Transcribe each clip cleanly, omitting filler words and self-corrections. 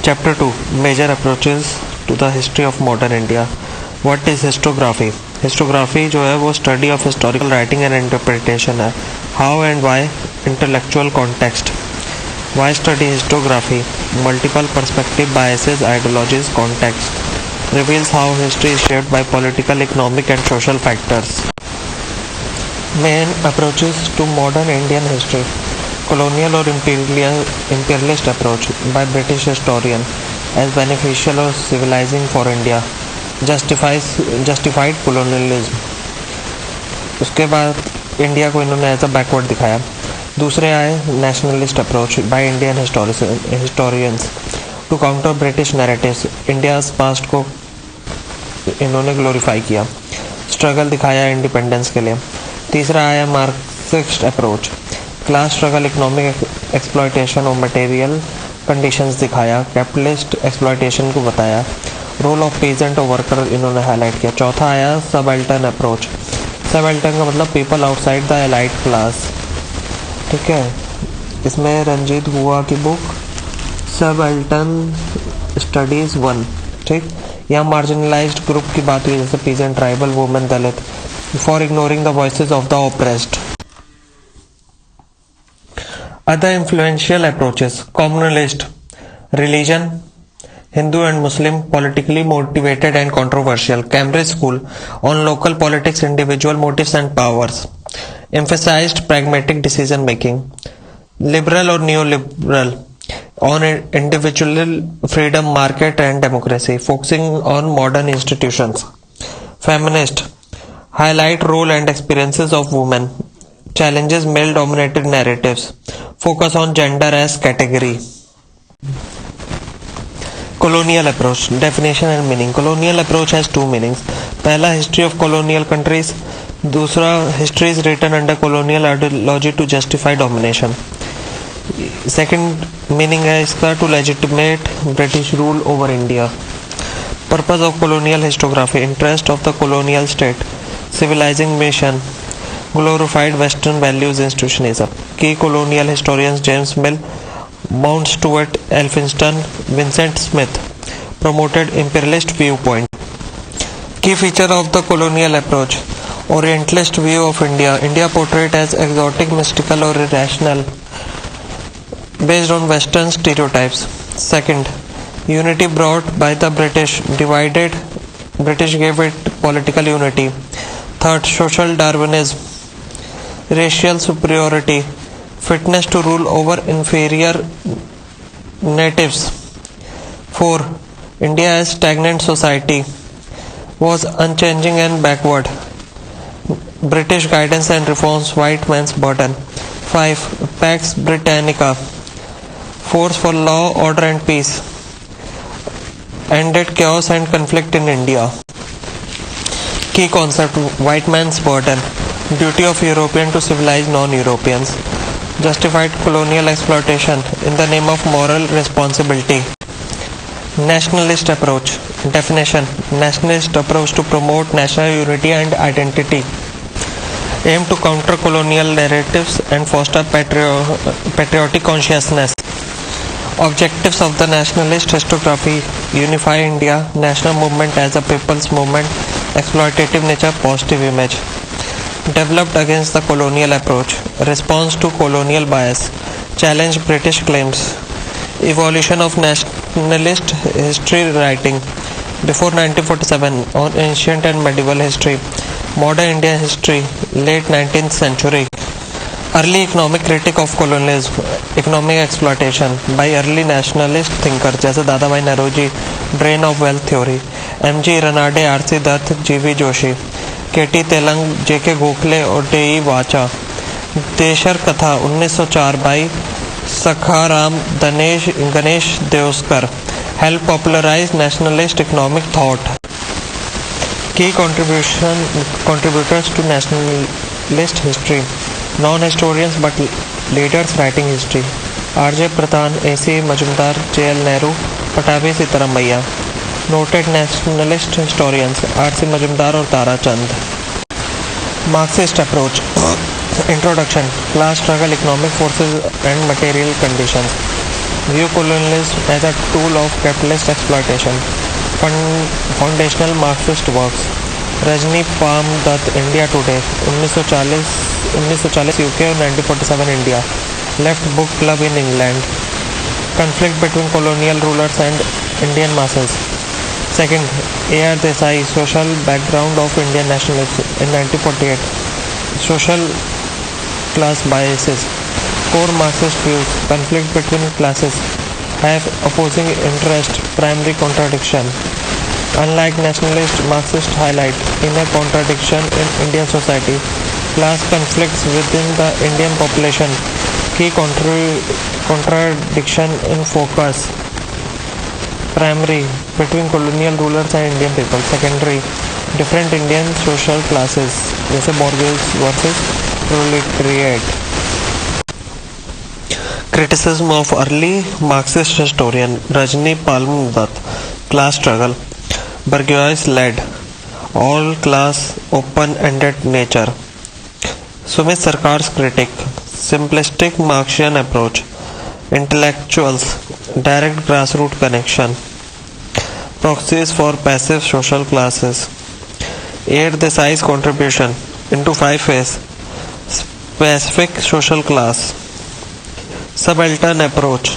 Chapter 2 Major Approaches to the History of Modern India. What is historiography? Historiography जो है वो study of historical writing and interpretation है. How and why? Intellectual context. Why study historiography? Multiple perspective, biases, ideologies, context. Reveals how history is shaped by political, economic and social factors. Main approaches to modern Indian history. Colonial or imperialist approach by British historian as beneficial or civilizing for India. Justified colonialism. उसके बाद India को इन्होंने as a backward दिखाया. दूसरे आए nationalist approach by Indian historians to counter British narratives. India's past को इन्होंने glorify किया. स्ट्रगल दिखाया इंडिपेंडेंस के लिए. तीसरा आया Marxist approach. Class struggle, economic exploitation और मटेरियल कंडीशंस दिखाया. कैपिटलिस्ट एक्सप्लॉयटेशन को बताया. रोल ऑफ पेजेंट और वर्कर इन्होंने हाईलाइट किया. चौथा आया सबल्टन अप्रोच. सबल्टन का मतलब people outside the elite class. ठीक है, इसमें रंजीत गुहा की बुक सबल्टन स्टडीज 1. ठीक, यहाँ मार्जिनलाइज्ड ग्रुप की बात हुई जैसे peasant, tribal, women, Dalit, for ignoring the voices of the oppressed. Other influential approaches: communalist, religion, Hindu and Muslim, politically motivated and controversial. Cambridge School on local politics, individual motives and powers. Emphasized pragmatic decision making. Liberal or neoliberal on individual freedom, market and democracy, focusing on modern institutions. Feminist, highlight role and experiences of women. Challenges male dominated narratives. Focus on gender as category. Colonial approach. Definition and meaning. Colonial approach has two meanings. पहला, history of colonial countries. दूसरा, history is written under colonial ideology to justify domination. Second meaning है इसका to legitimate British rule over India. Purpose of colonial historiography. Interest of the colonial state. Civilizing mission. Glorified Western values institutionalism. Key colonial historians James Mill, Mount Stuart, Elphinstone, Vincent Smith promoted imperialist viewpoint. Key feature of the colonial approach: Orientalist view of India. India portrayed as exotic, mystical or irrational based on Western stereotypes. Second, unity brought by the British. Divided, British gave it political unity. Third, social Darwinism. Racial superiority, fitness to rule over inferior natives. 4. India as stagnant society, was unchanging and backward. British guidance and reforms, white man's burden. 5. Pax Britannica, force for law, order and peace, ended chaos and conflict in India. Key concept: white man's burden. Duty of European to civilize non-Europeans. Justified colonial exploitation in the name of moral responsibility. Nationalist approach. Definition: nationalist approach to promote national unity and identity. Aim to counter colonial narratives and foster patriotic consciousness. Objectives of the nationalist historiography: unify India, national movement as a people's movement, exploitative nature, positive image. Developed against the colonial approach. Response to colonial bias. Challenge British claims. Evolution of nationalist history writing. Before 1947 on ancient and medieval history. Modern Indian history. Late 19th century. Early economic critic of colonialism. Economic exploitation by early nationalist thinkers जैसे दादा भाई Naoroji, Drain of Wealth Theory. M.G. Ranade, R.C. Dutt, G.V. Joshi, केटी तेलंग, जेके गोखले और D वाचा. Desher Katha 1904 by Sakharam Ganesh Deuskar. Help popularise nationalist economic thought. Key contributors to nationalist history. Non-historians but leaders writing history. R.J. Pradhan, A.C. Majumdar, J.L. Nehru, Pattabhi Sitaramayya. Noted nationalist historians R.C. Majumdar और Tara Chand. Marxist approach. Introduction. Class struggle, economic forces and material conditions. view colonialism as a tool of capitalist exploitation. Foundational Marxist works. Rajni Palm Dutt, India Today, 1940 UK और 1947 India. Left Book Club in England. Conflict between colonial rulers and Indian masses. Second, A.R. Desai, Social Background of Indian Nationalism in 1948. Social class biases. Core Marxist views. Conflict between classes. Have opposing interest. Primary contradiction. Unlike nationalist, Marxist highlight inner contradiction in Indian society. Class conflicts within the Indian population. Key contradiction in focus. Primary, between colonial rulers and Indian people. Secondary, different Indian social classes, जैसे bourgeois versus proletariat. Criticism of early Marxist historian Rajni Palm Dutt. Class struggle. Bourgeois led. All class open-ended nature. Sumit Sarkar's critic. Simplistic Marxian approach. Intellectuals. Direct grassroots connection. Proxies for passive social classes. A.R. Desai's contribution into 5 phases. Specific social class. Subaltern approach.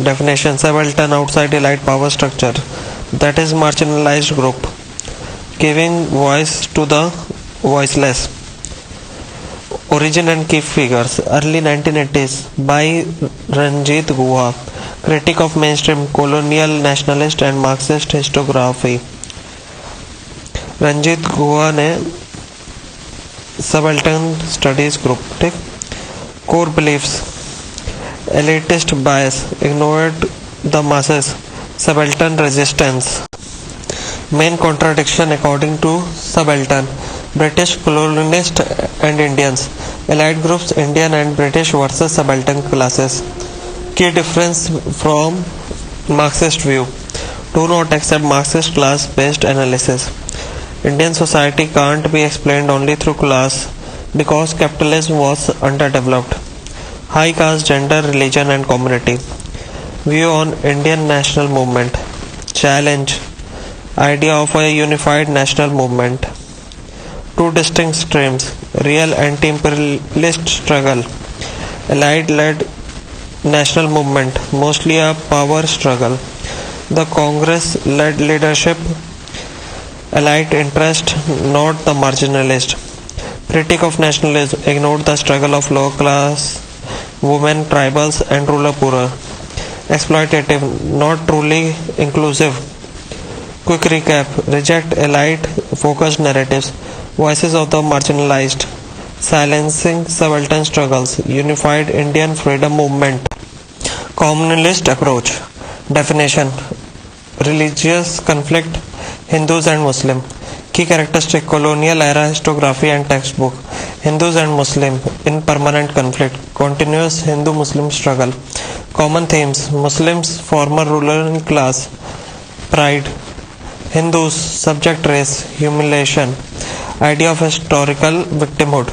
Definition: subaltern, outside elite power structure, that is marginalized group, giving voice to the voiceless. Origin and key figures. Early 1980s by Ranjit Guha, critic of mainstream colonial nationalist and Marxist historiography. Ranjit गुहा ने subaltern studies group. ठीक. Core beliefs. elitist bias, ignored the masses, subaltern resistance. Main contradiction according to subaltern: British colonialists and Indians, allied groups Indian and British versus subaltern classes. Key difference from Marxist view: do not accept Marxist class based analysis. Indian society can't be explained only through class because capitalism was underdeveloped. High caste, gender, religion and community. View on Indian national movement. Challenge: idea of a unified national movement. Two distinct streams: real anti-imperialist struggle, allied-led national movement, mostly a power struggle. The Congress-led leadership, allied interest, not the marginalist. Critic of nationalism, ignored the struggle of lower class, women, tribals and rural poor. Exploitative, not truly inclusive. Quick recap: reject elite focused narratives, voices of the marginalized, silencing subaltern struggles, unified Indian freedom movement. Communalist approach. Definition: religious conflict, Hindus and Muslim. Key characteristic: colonial era historiography and textbook. Hindus and Muslim in permanent conflict, continuous Hindu-Muslim struggle. Common themes: Muslims, former ruling class, pride. Hindus, subject race, humiliation. Idea of historical victimhood.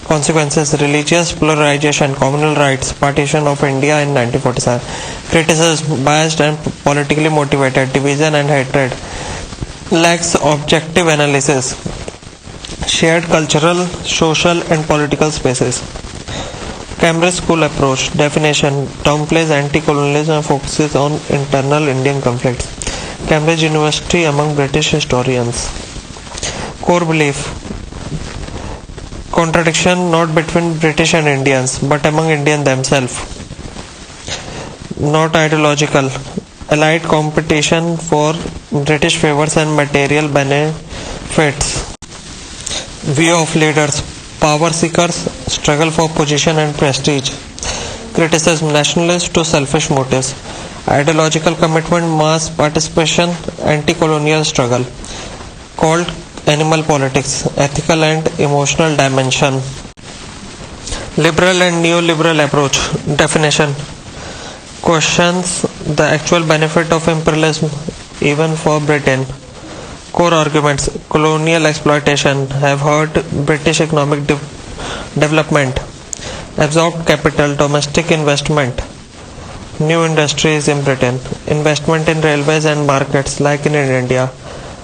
Consequences: religious polarization, communal rights, partition of India in 1947. Criticism: biased and politically motivated, division and hatred, lacks objective analysis, shared cultural, social and political spaces. Cambridge School approach. Definition: downplays anti-colonialism and focuses on internal Indian conflicts. Cambridge University among British historians. Core belief: contradiction not between British and Indians but among Indians themselves. Not ideological. Allied competition for British favors and material benefits. View of leaders: power seekers, struggle for position and prestige. Criticism: nationalist to selfish motives, ideological commitment, mass participation, anti-colonial struggle. Called animal politics, ethical and emotional dimension. Liberal and neoliberal approach. Definition: questions the actual benefit of imperialism even for Britain. Core arguments: colonial exploitation have hurt British economic development, absorbed capital, domestic investment, New industries in Britain. Investment in railways and markets like in India.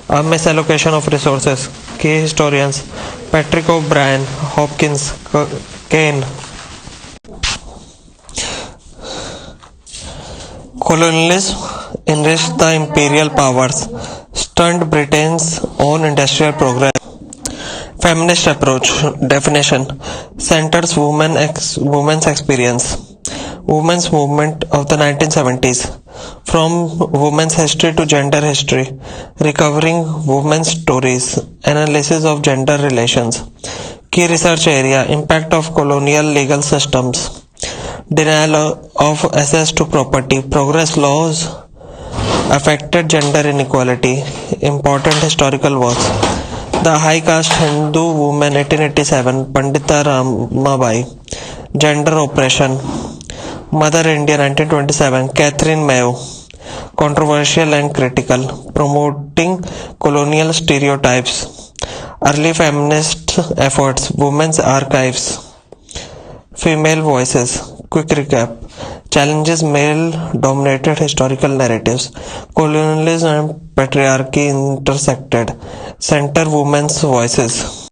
A misallocation of resources. Key historians Patrick O'Brien, Hopkins, Kane. Colonialism enriched the imperial powers, stunted Britain's own industrial progress. Feminist approach. Definition centers women's experience. Women's movement of the 1970s. From women's history to gender history. Recovering women's stories. Analysis of gender relations. Key research area. Impact of colonial legal systems. Denial of access to property. Progress laws affected gender inequality. Important historical works. The High Caste Hindu Woman 1887 Pandita Ramabai. Gender Oppression. Mother India 1927 Catherine Mayo. Controversial and critical. Promoting colonial stereotypes. Early feminist efforts. Women's archives. Female voices. Quick recap. Challenges male-dominated historical narratives. Colonialism and patriarchy intersected. Center women's voices.